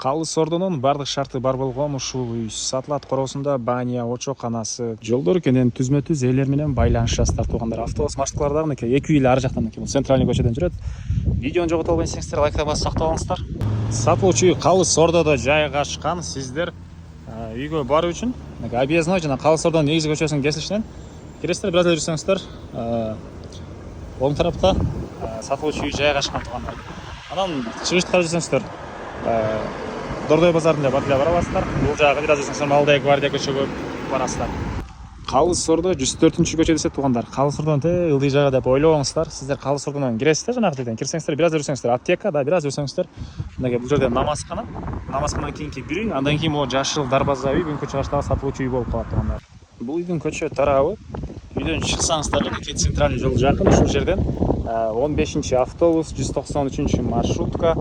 Калыс Ордонун бардык шарты бар болгон ушул үй сатылат коросунда баня, очоканасы, жолдор кенен түзмө-түз элер менен байланышасыздар туугандар. Автобус маршруткалар дагы мынакей 2 үй ар жактан мынакей центральный көчөдөн жүрөт. Видеону жогото албай эсиңиздер лайктап басып сактап алыңыздар. Сатылуучу үй Калыс Ордодо жайгашкан. Сиздер үйгө баруу үчүн объездной жана Калыс Ордонун негизги көчөсүнүн кесилишинен киресиздер, бир аз жүрсөңүздөр оң тарапта сатылуучу үй жайгашкан туугандар. Анан чыгышты карап жүрсөңүздөр Дордой базарында батылап бара аласыздар. Бул жагы бир аз жүрсөңүздөр Малдая гвардия көчөгө барасыздар. Калыс Ордо 104-көчө десе туугандар. Калыс Ордонун ылдый жагы деп ойлобоңуздар. Сиздер Калыс Ордонон киресиздер, жанагы жерден кирсеңиздер, бир аз жүрсөңүздөр аптека, да бир аз жүрсөңүздөр мынакей бул жерде намазкана. Намазканадан кийинки бир үй, андан кийин могу жашыл дарбаза үй, бүгүнкү чыгыштагы сатылуучу үй болуп калат туугандар. Бул үйдүн көчө тарабы үйдөн чыксаңыздар эле центральный жол жакын, ушул жерден 15-чи автобус, 193-чү маршрутка,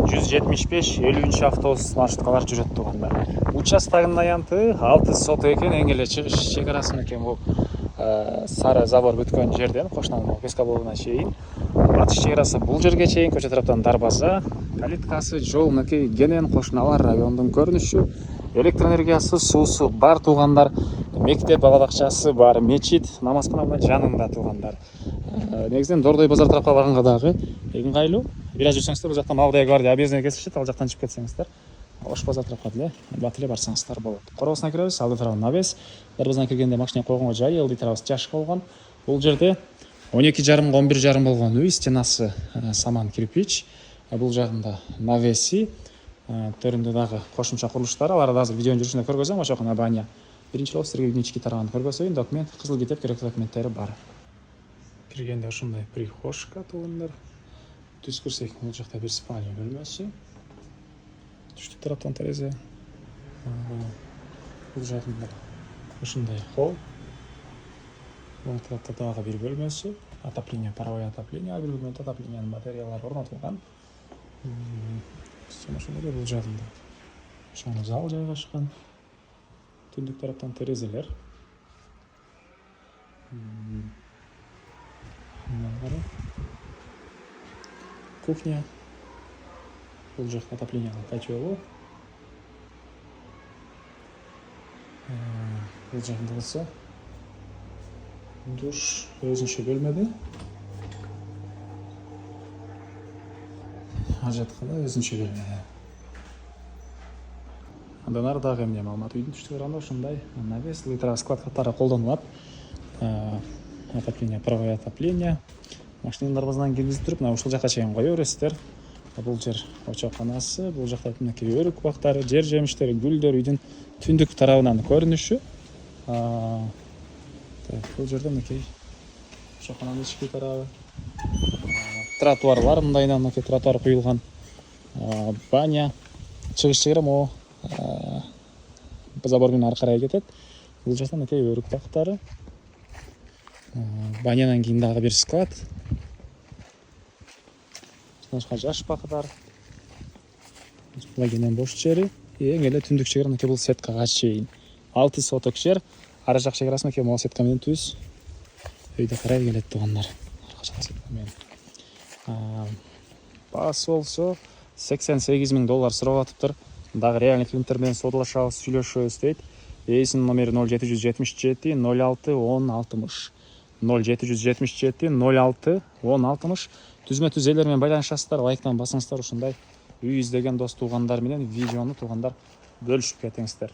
175, 50-чү автобус маршруткалар жүрөт туугандар. Участогунун аянты 6 соток экен, эң эле чыгыш чек арасы экен бул сары забор бүткөн жерден кошунан пескоблогуна чейин. Батыш чек арасы бул жерге чейин, көчө тараптан дарбаза, калиткасы, жол мынакей кенен кошуналар райондун көрүнүшү, электр энергиясы, суусу бар туугандар. Мектеп, бала бакчасы бар, мечит, намазкана жанында туугандар. Негизинен Дордой базар тарапка барганга дагы ыңгайлуу. Бир аз жүрсөңүздөр, бул жакта Малдая гвардия объездной кесилишет, ал жактан чыгып кетсеңиздер, Ош базар тарапка деле батып эле барсаңыздар болот. Коробусуна киребиз, алды тарабы навес. Дарбазадан киргенде машина койгонго жай, ылдый тарабы жаш болгон. Бул жерде 12,5-11,5 болгон үй, стенасы саман кирпич. Бул жагында навеси, төрүндө дагы кошумча курулуштар. Аларды азыр видеонун жүрүшүндө көргөзөм, ошокуна баня. Биринчи жолу силерге үйдүн ички тарабын көргөзөйүн, документ, кызыл китеп, керектүү документтери бар. Киргенде ушундай прихожка туугандар. Түз кирсек, бул жакта бир спальня бөлмөсү. Түштүк тараптан терезе. Бул жагында ушундай холл. Бул тарапта дагы бир бөлмөсү. Отопление, паровое отопление, бир бөлмөдө отоплениянын батареялары орнотулган. Ошондой бул жагында ошондой зал жайгашкан. Түндүк тараптан терезелер. Кухня. Бул жак отопление котелу. Бул жагында болсо душ өзүнчө бөлмөдө. Ажаткана өзүнчө бөлмөдө. Андан ары дагы эмне маалымат үйдүн түштүк тарабында ушундай навес, литра склад каттары колдонулат. Отопление, паровое отопление. Машинанын дарбазынан киргизип туруп, мына ушул жакка чейин кое бересиздер. Бул жер очоканасы, бул жакта мынакей өрүк бактары, жер жемиштери, гүлдөр үйдүн түндүк тарабынан көрүнүшү. Бул жерде мынакей очокананын ички тарабы. Тротуарлар мындайынан мынакей тротуар куюлган. Баня, чыгыш чегара могу забор менен ары карай кетет. Бул жакта мынакей өрүк бактары. Банядан кийин дагы бир склад. Башка жаш бактар. Лагенен бош жери. Эң эле түндүк чегара мынакей бул сеткага чейин. 6 соток жер. Ары жак чегарасы мынакей могу сетка менен түз. Үйдө карай келет туугандар. Аркача сетка менен. Баасы болсо $88,000 сурап атыптыр. Дагы реальный клиенттер менен соодалашабыз, сүйлөшөбүз дейт. Эйсинин номери 0777 06 1060. 0777 06 1060. Түзмө-түз элер менен байланышасыздар, лайктан басыңыздар, ушундай үй издеген дос туугандар менен видеону туугандар бөлүшүп кетиңиздер.